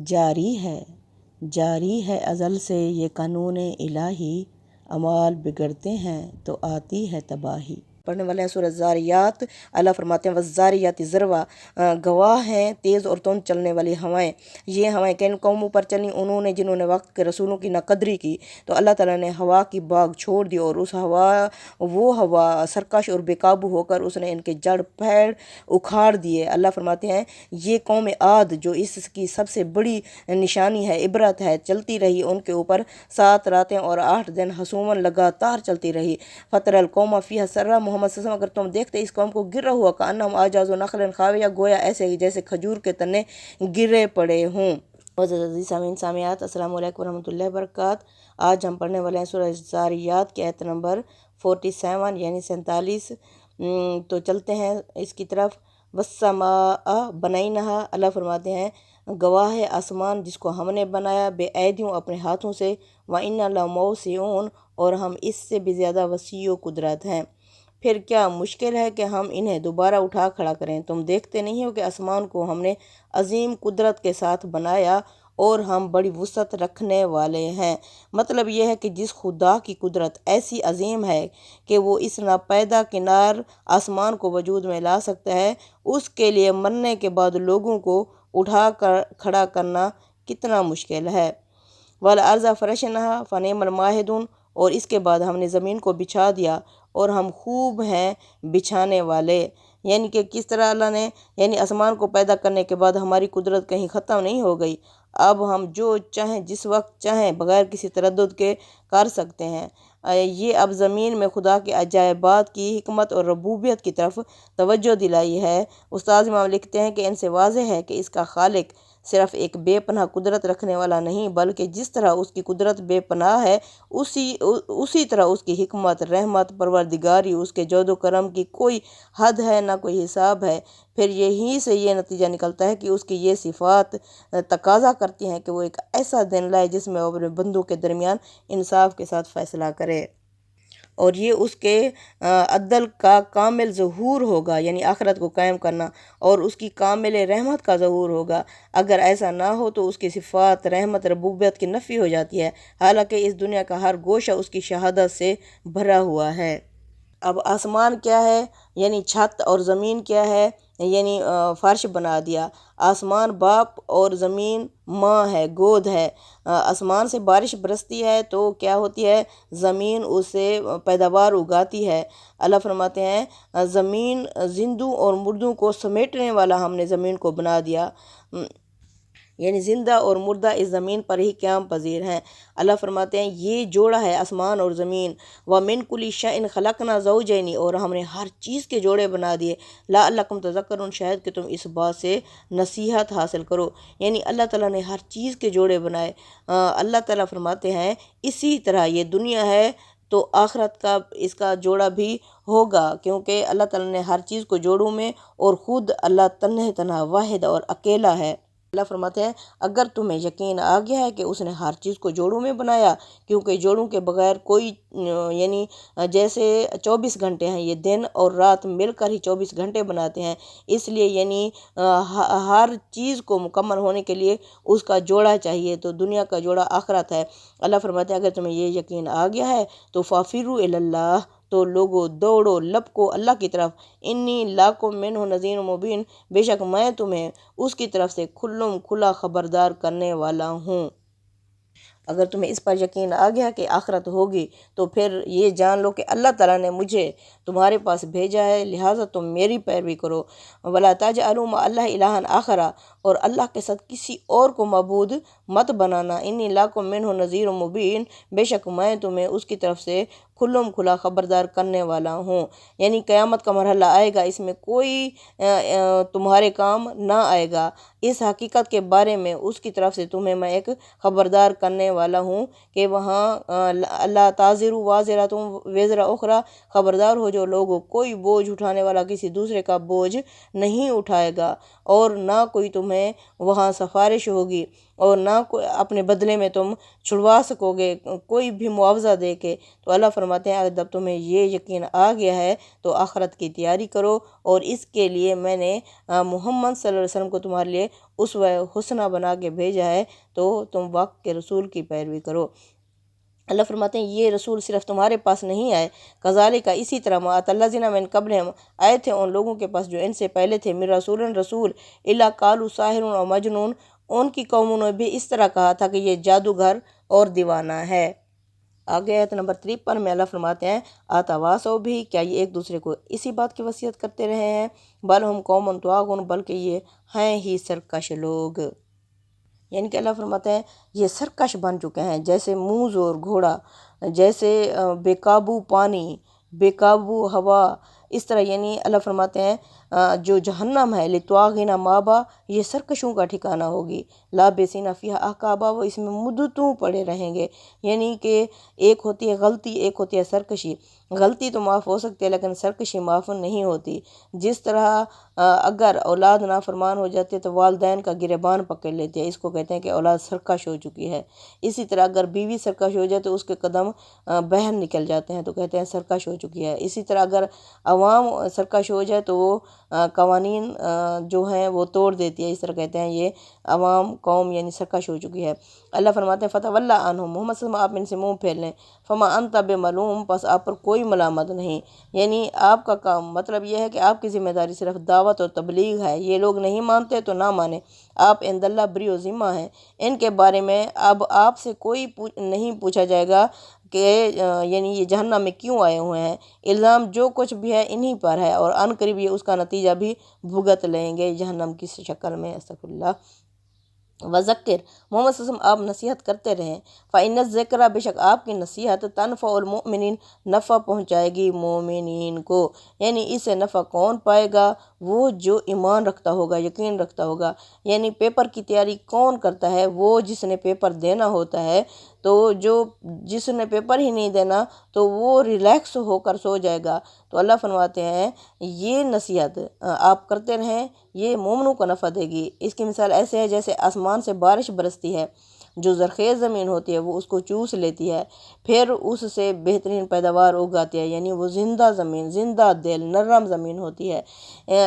جاری ہے ازل سے یہ قانون الہی، اعمال بگڑتے ہیں تو آتی ہے تباہی۔ پڑھنے والے ہیں سورہ الذاریات۔ اللہ فرماتے ہیں والذاریات ذروا، گواہ ہیں تیز اور تند چلنے والی ہوائیں۔ یہ ہوائیں کن قوموں پر چلیں، انہوں نے جنہوں نے وقت کے رسولوں کی ناقدری کی، تو اللہ تعالیٰ نے ہوا کی باغ چھوڑ دی، اور وہ ہوا سرکش اور بے قابو ہو کر اس نے ان کے جڑ پیڑ اکھاڑ دیے۔ اللہ فرماتے ہیں یہ قوم عاد جو اس کی سب سے بڑی نشانی ہے، عبرت ہے، چلتی رہی ان کے اوپر 7 راتیں اور 8 دن حسوماً لگاتار چلتی رہی۔ فطر القوم فیہا سرا، محمد صلی اللہ علیہ وسلم اگر تم دیکھتے اس قوم کو گرا ہوا کانہم اعجاز نخل خاویہ، گویا ایسے جیسے کھجور کے تنے گرے پڑے ہوں۔ عزیز سامعین سامعات، السلام علیکم ورحمۃ اللہ وبرکاتہ۔ آج ہم پڑھنے والے ہیں سورہ الذاریات کی آیت نمبر 47 یعنی 47۔ تو چلتے ہیں اس کی طرف۔ والسماء بنیناہا، اللہ فرماتے ہیں گواہ ہے آسمان جس کو ہم نے بنایا بے ایدیوں اپنے ہاتھوں سے، وَإِنَّا لَمُوسِعُونَ، اور ہم اس سے بھی زیادہ وسیع و قدرت ہیں۔ پھر کیا مشکل ہے کہ ہم انہیں دوبارہ اٹھا کھڑا کریں؟ تم دیکھتے نہیں ہو کہ آسمان کو ہم نے عظیم قدرت کے ساتھ بنایا اور ہم بڑی وسعت رکھنے والے ہیں۔ مطلب یہ ہے کہ جس خدا کی قدرت ایسی عظیم ہے کہ وہ اس ناپیدا کنار آسمان کو وجود میں لا سکتا ہے، اس کے لیے مرنے کے بعد لوگوں کو اٹھا کر کھڑا کرنا کتنا مشکل ہے۔ وَالْأَرْضَ فَرَشْنَاهَا فَنِعْمَ الْمَاهِدُونَ، اور اس کے بعد ہم نے زمین کو بچھا دیا اور ہم خوب ہیں بچھانے والے۔ یعنی کہ کس طرح اللہ نے آسمان کو پیدا کرنے کے بعد ہماری قدرت کہیں ختم نہیں ہو گئی، اب ہم جو چاہیں جس وقت چاہیں بغیر کسی تردد کے کر سکتے ہیں۔ یہ اب زمین میں خدا کے عجائبات کی حکمت اور ربوبیت کی طرف توجہ دلائی ہے۔ استاذ امام لکھتے ہیں کہ ان سے واضح ہے کہ اس کا خالق صرف ایک بے پناہ قدرت رکھنے والا نہیں، بلکہ جس طرح اس کی قدرت بے پناہ ہے اسی طرح اس کی حکمت، رحمت، پروردگاری، اس کے جود و کرم کی کوئی حد ہے نہ کوئی حساب ہے۔ پھر یہیں سے یہ نتیجہ نکلتا ہے کہ اس کی یہ صفات تقاضا کرتی ہیں کہ وہ ایک ایسا دن لائے جس میں وہ اپنے بندوں کے درمیان انصاف کے ساتھ فیصلہ کرے، اور یہ اس کے عدل کا کامل ظہور ہوگا، یعنی آخرت کو قائم کرنا، اور اس کی کامل رحمت کا ظہور ہوگا۔ اگر ایسا نہ ہو تو اس کی صفات، رحمت، ربوبیت کی نفی ہو جاتی ہے، حالانکہ اس دنیا کا ہر گوشہ اس کی شہادت سے بھرا ہوا ہے۔ اب آسمان کیا ہے؟ یعنی چھت، اور زمین کیا ہے؟ یعنی فرش بنا دیا۔ آسمان باپ اور زمین ماں ہے، گود ہے۔ آسمان سے بارش برستی ہے تو کیا ہوتی ہے؟ زمین اسے پیداوار اگاتی ہے۔ اللہ فرماتے ہیں زمین زندوں اور مردوں کو سمیٹنے والا ہم نے زمین کو بنا دیا، یعنی زندہ اور مردہ اس زمین پر ہی قیام پذیر ہیں۔ اللہ فرماتے ہیں یہ جوڑا ہے آسمان اور زمین۔ وَمِن كُلِّ شَيْءٍ خَلَقْنَا زَوْجَيْنِ، اور ہم نے ہر چیز کے جوڑے بنا دیے۔ لَعَلَّكُمْ تَذَكَّرُونَ، شاید کہ تم اس بات سے نصیحت حاصل کرو۔ یعنی اللہ تعالیٰ نے ہر چیز کے جوڑے بنائے۔ اللہ تعالیٰ فرماتے ہیں اسی طرح یہ دنیا ہے تو آخرت کا اس کا جوڑا بھی ہوگا، کیونکہ اللہ تعالیٰ نے ہر چیز کو جوڑوں میں، اور خود اللہ تنہا واحد اور اکیلا ہے۔ اللہ فرماتے ہیں اگر تمہیں یقین آ گیا ہے کہ اس نے ہر چیز کو جوڑوں میں بنایا، کیونکہ جوڑوں کے بغیر کوئی یعنی جیسے 24 گھنٹے ہیں، یہ دن اور رات مل کر ہی 24 گھنٹے بناتے ہیں، اس لیے یعنی ہر چیز کو مکمل ہونے کے لیے اس کا جوڑا چاہیے، تو دنیا کا جوڑا آخرت ہے۔ اللہ فرماتے ہیں اگر تمہیں یہ یقین آ گیا ہے تو فَافِرُوا إِلَى اللَّهِ، تو لوگو دوڑو، لپکو اللہ کی طرف۔ انی لَکُم مِّنْهُ نَذِیرٌ مُبِین، بے شک میں تمہیں اس کی طرف سے کھلا خبردار کرنے والا ہوں۔ اگر تمہیں اس پر یقین آ گیا کہ آخرت ہوگی تو پھر یہ جان لو کہ اللہ تعالیٰ نے مجھے تمہارے پاس بھیجا ہے، لہٰذا تم میری پیروی کرو۔ وَلَا تَجْعَلُوا مَعَ اللَّهِ إِلَٰهًا آخَرَ، اور اللہ کے ساتھ کسی اور کو معبود مت بنانا۔ انی لَکُم مِّنْهُ نَذِیرٌ مُبِین، بے شک میں تمہیں اس کی طرف سے کھلا خبردار کرنے والا ہوں۔ یعنی قیامت کا مرحلہ آئے گا، اس میں کوئی تمہارے کام نہ آئے گا۔ اس حقیقت کے بارے میں اس کی طرف سے تمہیں میں ایک خبردار کرنے والا ہوں کہ وہاں اللہ تازر وازرۃ وزر اخری، خبردار ہو جو لوگوں، کوئی بوجھ اٹھانے والا کسی دوسرے کا بوجھ نہیں اٹھائے گا، اور نہ کوئی تمہیں وہاں سفارش ہوگی۔ اور نہ کوئی اپنے بدلے میں تم چھڑوا سکو گے کوئی بھی معاوضہ دے کے۔ تو اللہ فرماتے ہیں جب تمہیں یہ یقین آ گیا ہے تو آخرت کی تیاری کرو، اور اس کے لیے میں نے محمد صلی اللہ علیہ وسلم کو تمہارے لیے اسوہ حسنہ بنا کے بھیجا ہے، تو تم وقت کے رسول کی پیروی کرو۔ اللہ فرماتے ہیں یہ رسول صرف تمہارے پاس نہیں آئے، کذالک اسی طرح ما آتی الذین من قبلہم آئے تھے ان لوگوں کے پاس جو ان سے پہلے تھے، من رسول الا قالوا ساحر و مجنون، ان کی قوموں نے بھی اس طرح کہا تھا کہ یہ جادوگر اور دیوانہ ہے۔ آگے آیت نمبر 53 میں اللہ فرماتے ہیں آتواصوا بھی، کیا یہ ایک دوسرے کو اسی بات کی وصیت کرتے رہے ہیں، بل ہم قوم طاغون، بلکہ یہ ہیں ہی سرکش لوگ۔ یعنی کہ اللہ فرماتے ہیں یہ سرکش بن چکے ہیں، جیسے منہ زور گھوڑا، جیسے بے قابو پانی، بے قابو ہوا، اس طرح یعنی اللہ فرماتے ہیں جو جہنم ہے لطواغین مابا، یہ سرکشوں کا ٹھکانہ ہوگی، لابسین فیہا احقابا، وہ اس میں مدتوں پڑے رہیں گے۔ یعنی کہ ایک ہوتی ہے غلطی، ایک ہوتی ہے سرکشی۔ غلطی تو معاف ہو سکتی ہے لیکن سرکشی معاف نہیں ہوتی۔ جس طرح اگر اولاد نافرمان ہو جاتے تو والدین کا گریبان پکڑ لیتے ہیں، اس کو کہتے ہیں کہ اولاد سرکش ہو چکی ہے۔ اسی طرح اگر بیوی سرکش ہو جائے تو اس کے قدم باہر نکل جاتے ہیں تو کہتے ہیں سرکش ہو چکی ہے۔ اسی طرح اگر عوام سرکش ہو جائے تو وہ قوانین جو ہیں وہ توڑ دیتی ہے، اس طرح کہتے ہیں یہ عوام قوم یعنی سرکش ہو چکی ہے۔ اللہ فرماتے ہیں فتولی عنہم، محمد صلی اللہ علیہ وسلم آپ ان سے منہ پھیر لیں، فما انت بملوم، پس آپ پر کوئی ملامت نہیں۔ یعنی آپ کا کام مطلب یہ ہے کہ آپ کی ذمہ داری صرف دعوت اور تبلیغ ہے، یہ لوگ نہیں مانتے تو نہ مانیں، آپ عند اللہ بری و ذمہ ہیں۔ ان کے بارے میں اب آپ سے کوئی نہیں پوچھا جائے گا کہ یعنی یہ جہنم میں کیوں آئے ہوئے ہیں، الزام جو کچھ بھی ہے انہی پر ہے، اور ان قریب یہ اس کا نتیجہ بھی بھگت لیں گے جہنم کی شکل میں۔ استغفر اللہ۔ وذکر، محمد صلی اللہ علیہ وسلم آپ نصیحت کرتے رہیں، فإن الذکر، بے شک آپ کی نصیحت، تنفع المؤمنین، نفع پہنچائے گی مومنین کو۔ یعنی اسے نفع کون پائے گا؟ وہ جو ایمان رکھتا ہوگا، یقین رکھتا ہوگا۔ یعنی پیپر کی تیاری کون کرتا ہے؟ وہ جس نے پیپر دینا ہوتا ہے، تو جس نے پیپر ہی نہیں دینا تو وہ ریلیکس ہو کر سو جائے گا۔ تو اللہ فرماتے ہیں یہ نصیحت آپ کرتے رہیں، یہ مومنوں کو نفع دے گی۔ اس کی مثال ایسے ہے جیسے آسمان سے بارش برستی ہے، جو زرخیز زمین ہوتی ہے وہ اس کو چوس لیتی ہے، پھر اس سے بہترین پیداوار اگاتی ہے، یعنی وہ زندہ زمین، زندہ دل، نرم زمین ہوتی ہے۔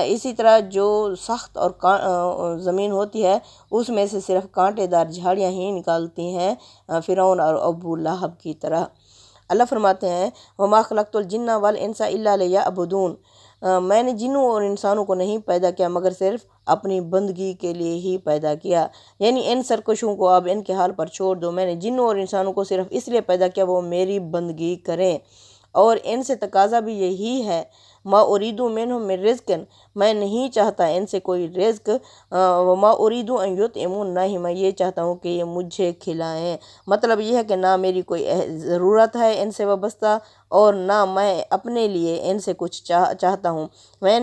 اسی طرح جو سخت اور زمین ہوتی ہے اس میں سے صرف کانٹے دار جھاڑیاں ہی نکالتی ہیں، فرعون اور ابو لہب کی طرح۔ اللہ فرماتے ہیں وما خلقت الجن والانس الا لیعبدون، میں نے جنوں اور انسانوں کو نہیں پیدا کیا مگر صرف اپنی بندگی کے لیے ہی پیدا کیا۔ یعنی ان سرکشوں کو اب ان کے حال پر چھوڑ دو، میں نے جنوں اور انسانوں کو صرف اس لیے پیدا کیا وہ میری بندگی کریں، اور ان سے تقاضا بھی یہی ہے، ما اریدو منہم من رزق، میں نہیں چاہتا ان سے کوئی رزق، وما اریدو ان یطعمون، نہ ہی میں یہ چاہتا ہوں کہ یہ مجھے کھلائیں۔ مطلب یہ ہے کہ نہ میری کوئی ضرورت ہے ان سے وابستہ، اور نہ میں اپنے لیے ان سے کچھ چاہتا ہوں، میں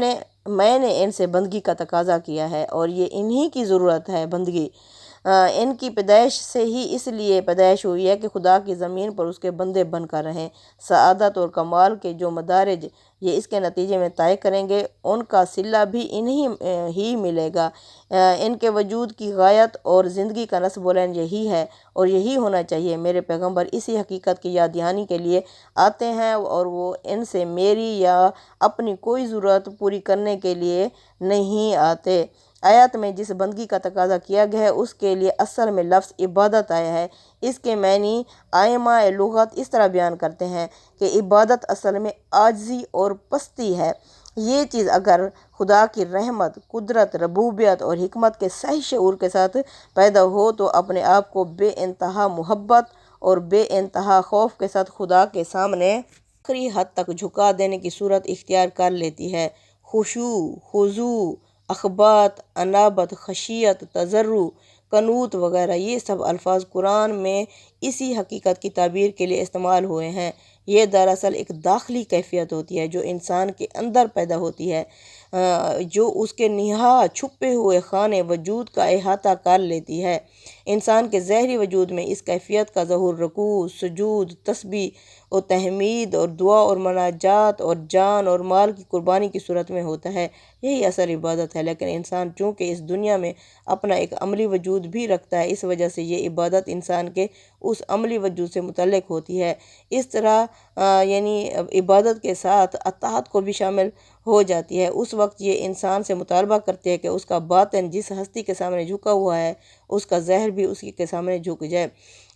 نے ان سے بندگی کا تقاضا کیا ہے، اور یہ انہی کی ضرورت ہے بندگی۔ ان کی پیدائش سے ہی اس لیے پیدائش ہوئی ہے کہ خدا کی زمین پر اس کے بندے بن کر رہیں۔ سعادت اور کمال کے جو مدارج یہ اس کے نتیجے میں طے کریں گے ان کا صلہ بھی انہی ہی ملے گا۔ ان کے وجود کی غایت اور زندگی کا نصب العین یہی ہے، اور یہی ہونا چاہیے۔ میرے پیغمبر اسی حقیقت کی یاد دہانی کے لیے آتے ہیں، اور وہ ان سے میری یا اپنی کوئی ضرورت پوری کرنے کے لیے نہیں آتے۔ آیات میں جس بندگی کا تقاضا کیا گیا ہے اس کے لیے اصل میں لفظ عبادت آیا ہے۔ اس کے معنی ائمہ لغت اس طرح بیان کرتے ہیں کہ عبادت اصل میں عاجزی اور پستی ہے۔ یہ چیز اگر خدا کی رحمت، قدرت، ربوبیت اور حکمت کے صحیح شعور کے ساتھ پیدا ہو تو اپنے آپ کو بے انتہا محبت اور بے انتہا خوف کے ساتھ خدا کے سامنے آخری حد تک جھکا دینے کی صورت اختیار کر لیتی ہے۔ خشوع، خضوع، اخبات، انابت، خشیت، تضرع، قنوت وغیرہ یہ سب الفاظ قرآن میں اسی حقیقت کی تعبیر کے لیے استعمال ہوئے ہیں۔ یہ دراصل ایک داخلی کیفیت ہوتی ہے جو انسان کے اندر پیدا ہوتی ہے، جو اس کے نہایت چھپے ہوئے خانے وجود کا احاطہ کر لیتی ہے۔ انسان کے ظاہری وجود میں اس کیفیت کا ظہور رکوع، سجود، تسبیح اور تحمید اور دعا اور مناجات اور جان اور مال کی قربانی کی صورت میں ہوتا ہے۔ یہی اصل عبادت ہے، لیکن انسان چونکہ اس دنیا میں اپنا ایک عملی وجود بھی رکھتا ہے، اس وجہ سے یہ عبادت انسان کے اس عملی وجود سے متعلق ہوتی ہے۔ اس طرح یعنی عبادت کے ساتھ اطاعت کو بھی شامل ہو جاتی ہے۔ اس وقت یہ انسان سے مطالبہ کرتی ہے کہ اس کا باطن جس ہستی کے سامنے جھکا ہوا ہے، اس کا ظاہر بھی اسی کے سامنے جھک جائے۔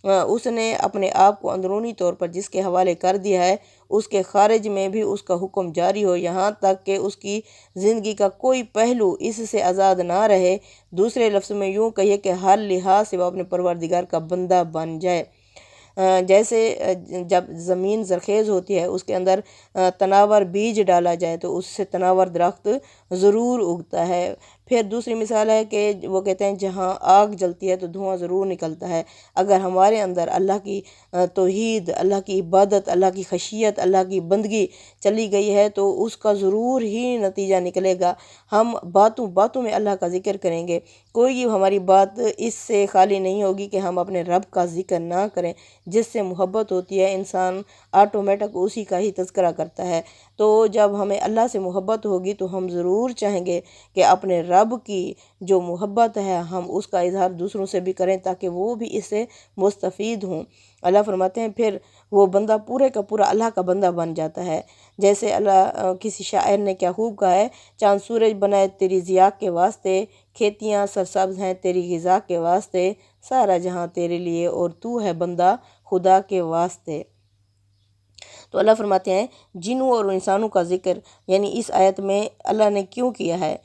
اس نے اپنے آپ کو اندرونی طور پر جس کے حوالے کر دیا ہے، اس کے خارج میں بھی اس کا حکم جاری ہو، یہاں تک کہ اس کی زندگی کا کوئی پہلو اس سے آزاد نہ رہے۔ دوسرے لفظ میں یوں کہیے کہ ہر لحاظ سے وہ اپنے پروردگار کا بندہ بن جائے۔ جیسے جب زمین زرخیز ہوتی ہے، اس کے اندر تناور بیج ڈالا جائے تو اس سے تناور درخت ضرور اگتا ہے۔ پھر دوسری مثال ہے کہ وہ کہتے ہیں جہاں آگ جلتی ہے تو دھواں ضرور نکلتا ہے۔ اگر ہمارے اندر اللہ کی توحید، اللہ کی عبادت، اللہ کی خشیت، اللہ کی بندگی چلی گئی ہے تو اس کا ضرور ہی نتیجہ نکلے گا۔ ہم باتوں میں اللہ کا ذکر کریں گے، کوئی ہماری بات اس سے خالی نہیں ہوگی کہ ہم اپنے رب کا ذکر نہ کریں۔ جس سے محبت ہوتی ہے انسان آٹومیٹک اسی کا ہی تذکرہ کرتا ہے۔ تو جب ہمیں اللہ سے محبت ہوگی تو ہم ضرور چاہیں گے کہ اپنے رب کی جو محبت ہے ہم اس کا اظہار دوسروں سے بھی کریں تاکہ وہ بھی اس سے مستفید ہوں۔ اللہ فرماتے ہیں پھر وہ بندہ پورے کا پورا اللہ کا بندہ بن جاتا ہے۔ جیسے اللہ کسی شاعر نے کیا خوب کہا ہے، چاند سورج بنائے تیری ضیاء کے واسطے، کھیتیاں سرسبز ہیں تیری غذا کے واسطے، سارا جہاں تیرے لیے اور تو ہے بندہ خدا کے واسطے۔ تو اللہ فرماتے ہیں جنوں اور انسانوں کا ذکر یعنی اس آیت میں اللہ نے کیوں کیا ہے؟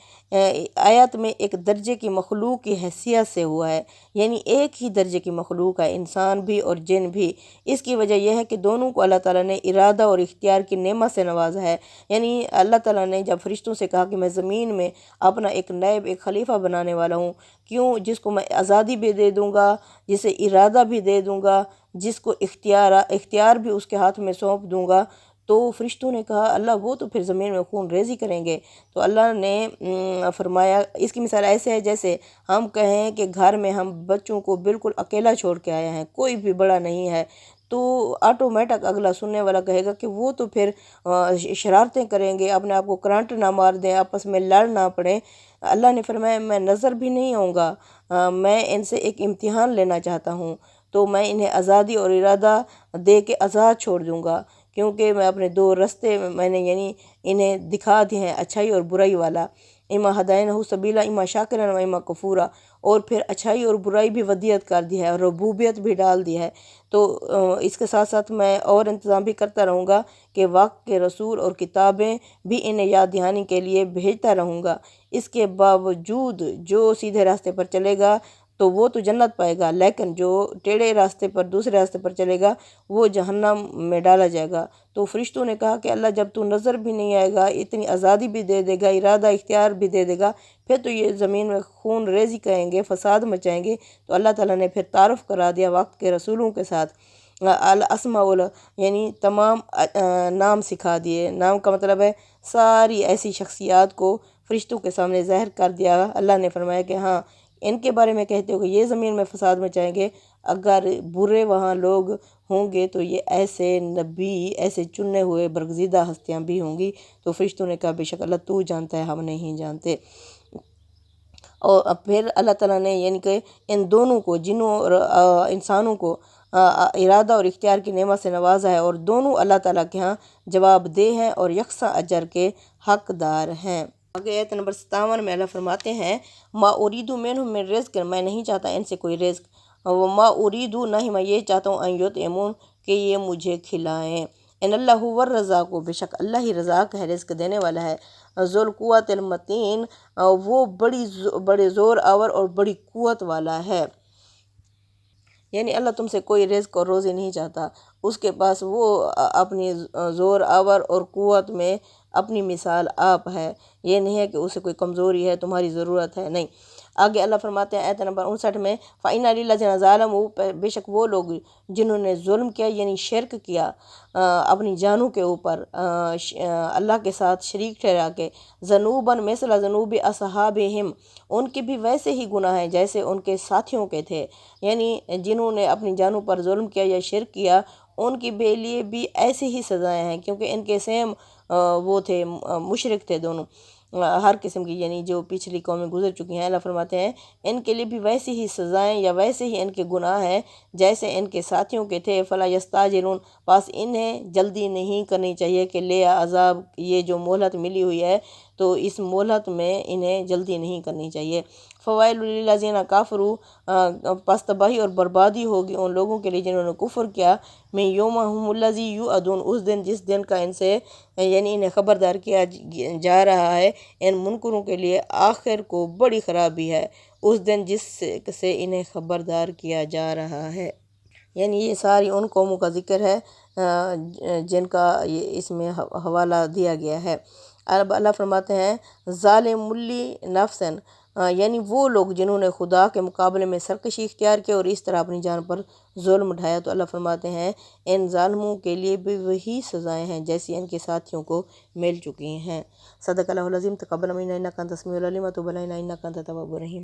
آیت میں ایک درجے کی مخلوق کی حیثیت سے ہوا ہے، یعنی ایک ہی درجے کی مخلوق ہے، انسان بھی اور جن بھی۔ اس کی وجہ یہ ہے کہ دونوں کو اللہ تعالیٰ نے ارادہ اور اختیار کی نعمت سے نوازا ہے۔ یعنی اللہ تعالیٰ نے جب فرشتوں سے کہا کہ میں زمین میں اپنا ایک نائب، ایک خلیفہ بنانے والا ہوں، کیوں؟ جس کو میں آزادی بھی دے دوں گا، جسے ارادہ بھی دے دوں گا، جس کو اختیار بھی اس کے ہاتھ میں سونپ دوں گا، تو فرشتوں نے کہا اللہ وہ تو پھر زمین میں خون ریزی کریں گے۔ تو اللہ نے فرمایا، اس کی مثال ایسے ہے جیسے ہم کہیں کہ گھر میں ہم بچوں کو بالکل اکیلا چھوڑ کے آئے ہیں، کوئی بھی بڑا نہیں ہے، تو آٹومیٹک اگلا سننے والا کہے گا کہ وہ تو پھر شرارتیں کریں گے، اپنے آپ کو کرنٹ نہ مار دیں، آپس میں لڑ نہ پڑیں۔ اللہ نے فرمایا میں نظر بھی نہیں آؤں گا، میں ان سے ایک امتحان لینا چاہتا ہوں، تو میں انہیں آزادی اور ارادہ دے کے آزاد چھوڑ دوں گا، کیونکہ میں اپنے دو رستے میں نے یعنی انہیں دکھا دیے ہیں، اچھائی اور برائی والا، اما ہدینہ سبیلا اما شاکرا و اما کفورا، اور پھر اچھائی اور برائی بھی ودیت کر دی ہے اور ربوبیت بھی ڈال دی ہے۔ تو اس کے ساتھ ساتھ میں اور انتظام بھی کرتا رہوں گا کہ وقت کے رسول اور کتابیں بھی انہیں یاد دہانی کے لیے بھیجتا رہوں گا۔ اس کے باوجود جو سیدھے راستے پر چلے گا تو وہ تو جنت پائے گا، لیکن جو ٹیڑھے راستے پر دوسرے راستے پر چلے گا وہ جہنم میں ڈالا جائے گا۔ تو فرشتوں نے کہا کہ اللہ جب تو نظر بھی نہیں آئے گا، اتنی آزادی بھی دے دے گا، ارادہ اختیار بھی دے دے گا، پھر تو یہ زمین میں خون ریزی کریں گے، فساد مچائیں گے۔ تو اللہ تعالیٰ نے پھر تعارف کرا دیا وقت کے رسولوں کے ساتھ، الاسماء یعنی تمام نام سکھا دیے۔ نام کا مطلب ہے ساری ایسی شخصیات کو فرشتوں کے سامنے ظاہر کر دیا۔ اللہ نے فرمایا کہ ہاں ان کے بارے میں کہتے ہو کہ یہ زمین میں فساد مچائیں گے، اگر برے وہاں لوگ ہوں گے تو یہ ایسے نبی، ایسے چنے ہوئے برگزیدہ ہستیاں بھی ہوں گی۔ تو فرشتوں نے کہا بے شک اللہ تو جانتا ہے، ہم نہیں جانتے۔ اور پھر اللہ تعالیٰ نے یعنی کہ ان دونوں کو، جنوں اور انسانوں کو ارادہ اور اختیار کی نعمت سے نوازا ہے، اور دونوں اللہ تعالیٰ کے ہاں جواب دہ ہیں اور یکساں اجر کے حقدار ہیں۔ آگے آیت نمبر 57 میں اللہ فرماتے ہیں ما اریدو منہم من رزق، میں نہیں چاہتا ان سے کوئی رزق، وما اریدو، نہ ہی میں یہ چاہتا ہوں ان یطعمون کہ یہ مجھے کھلائیں، ان اللہ هو الرزاق، بے شک اللہ ہی رزاق ہے، رزق دینے والا ہے، ذو القوۃ المتین، وہ بڑے زور آور اور بڑی قوت والا ہے۔ یعنی اللہ تم سے کوئی رزق اور روزی نہیں چاہتا، اس کے پاس وہ اپنی زور آور اور قوت میں اپنی مثال آپ ہے، یہ نہیں ہے کہ اسے کوئی کمزوری ہے، تمہاری ضرورت ہے، نہیں۔ آگے اللہ فرماتے ہیں آیت نمبر 59 میں فَإِنَّ لِلَّذِينَ ظَلَمُوا، بے شک وہ لوگ جنہوں نے ظلم کیا یعنی شرک کیا اپنی جانوں کے اوپر اللہ کے ساتھ شریک ٹھہرا کے، ذنوباً مثل ذنوب اصحابہم، ان کے بھی ویسے ہی گناہ ہیں جیسے ان کے ساتھیوں کے تھے، یعنی جنہوں نے اپنی جانوں پر ظلم کیا یا شرک کیا ان کے بے لیے بھی ایسی ہی سزائیں ہیں، کیونکہ ان کے سیم وہ تھے، مشرک تھے دونوں ہر قسم کی، یعنی جو پچھلی قومیں گزر چکی ہیں۔ اللہ فرماتے ہیں ان کے لیے بھی ویسی ہی سزائیں یا ویسے ہی ان کے گناہ ہیں جیسے ان کے ساتھیوں کے تھے۔ فلا یستعجلون، پس انہیں جلدی نہیں کرنی چاہیے کہ لے عذاب، یہ جو مہلت ملی ہوئی ہے تو اس مہلت میں انہیں جلدی نہیں کرنی چاہیے۔ فوائل للذین کفروا، پس تباہی اور بربادی ہوگی ان لوگوں کے لیے جنہوں نے کفر کیا، میں یومہم الذی یوعدون، اس دن جس دن کا ان سے یعنی انہیں خبردار کیا جا رہا ہے، ان منکروں کے لیے آخر کو بڑی خرابی ہے اس دن جس سے انہیں خبردار کیا جا رہا ہے۔ یعنی یہ ساری ان قوموں کا ذکر ہے جن کا اس میں حوالہ دیا گیا ہے۔ اب اللہ فرماتے ہیں ظالم لی نفسن، یعنی وہ لوگ جنہوں نے خدا کے مقابلے میں سرکشی اختیار کی اور اس طرح اپنی جان پر ظلم اٹھایا، تو اللہ فرماتے ہیں ان ظالموں کے لیے بھی وہی سزائیں ہیں جیسی ان کے ساتھیوں کو مل چکی ہیں۔ صدق اللہ العظیم۔ تقبل منا انک انت السمیع العلیم وتب علینا انک انت التواب الرحیم۔